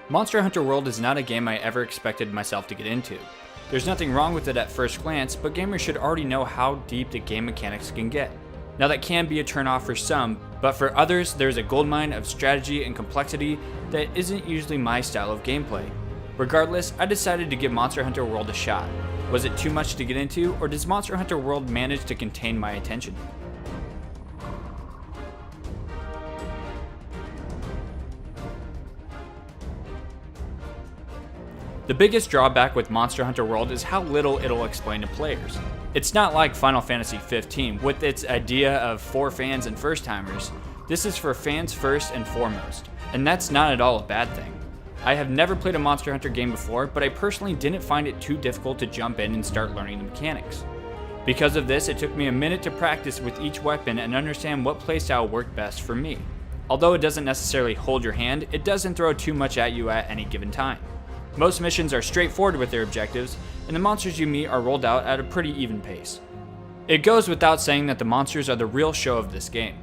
Monster Hunter World is not a game I ever expected myself to get into. There's nothing wrong with it at first glance, but gamers should already know how deep the game mechanics can get. Now that can be a turnoff for some, but for others there's a goldmine of strategy and complexity that isn't usually my style of gameplay. Regardless, I decided to give Monster Hunter World a shot. Was it too much to get into, or does Monster Hunter World manage to contain my attention? The biggest drawback with Monster Hunter World is how little it'll explain to players. It's not like Final Fantasy 15 with its idea of for fans and first timers. This is for fans first and foremost, and that's not at all a bad thing. I have never played a Monster Hunter game before, but I personally didn't find it too difficult to jump in and start learning the mechanics. Because of this, it took me a minute to practice with each weapon and understand what playstyle worked best for me. Although it doesn't necessarily hold your hand, it doesn't throw too much at you at any given time. Most missions are straightforward with their objectives, and the monsters you meet are rolled out at a pretty even pace. It goes without saying that the monsters are the real show of this game.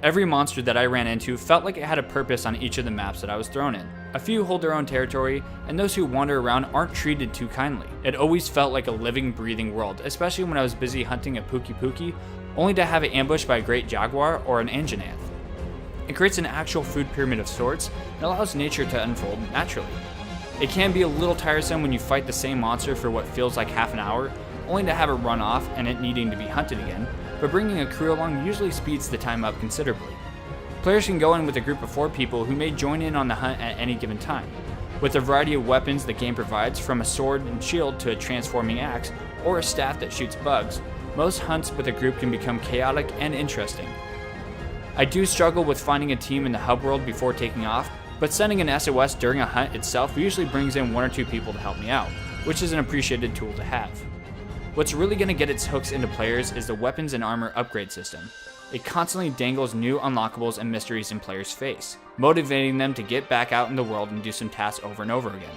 Every monster that I ran into felt like it had a purpose on each of the maps that I was thrown in. A few hold their own territory, and those who wander around aren't treated too kindly. It always felt like a living, breathing world, especially when I was busy hunting a pokie-pokie, only to have it ambushed by a great jaguar or an Anjanath. It creates an actual food pyramid of sorts and allows nature to unfold naturally. It can be a little tiresome when you fight the same monster for what feels like half an hour, only to have it run off and it needing to be hunted again, but bringing a crew along usually speeds the time up considerably. Players can go in with a group of 4 people who may join in on the hunt at any given time. With the variety of weapons the game provides, from a sword and shield to a transforming axe, or a staff that shoots bugs, most hunts with a group can become chaotic and interesting. I do struggle with finding a team in the hub world before taking off, but sending an SOS during a hunt itself usually brings in 1 or 2 people to help me out, which is an appreciated tool to have. What's really going to get its hooks into players is the weapons and armor upgrade system. It constantly dangles new unlockables and mysteries in players' face, motivating them to get back out in the world and do some tasks over and over again.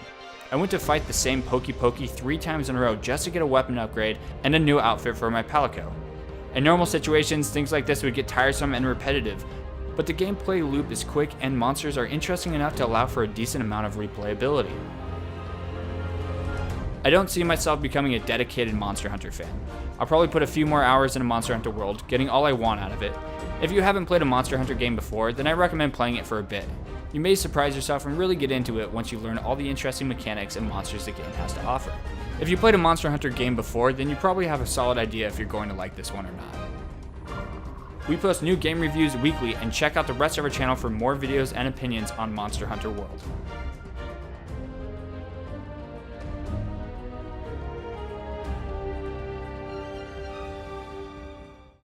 I went to fight the same pokie-pokie 3 times in a row just to get a weapon upgrade and a new outfit for my palico. In normal situations, things like this would get tiresome and repetitive, but the gameplay loop is quick and monsters are interesting enough to allow for a decent amount of replayability. I don't see myself becoming a dedicated Monster Hunter fan. I'll probably put a few more hours in a Monster Hunter World, getting all I want out of it. If you haven't played a Monster Hunter game before, then I recommend playing it for a bit. You may surprise yourself and really get into it once you learn all the interesting mechanics and monsters the game has to offer. If you played a Monster Hunter game before, then you probably have a solid idea if you're going to like this one or not. We post new game reviews weekly, and check out the rest of our channel for more videos and opinions on Monster Hunter World.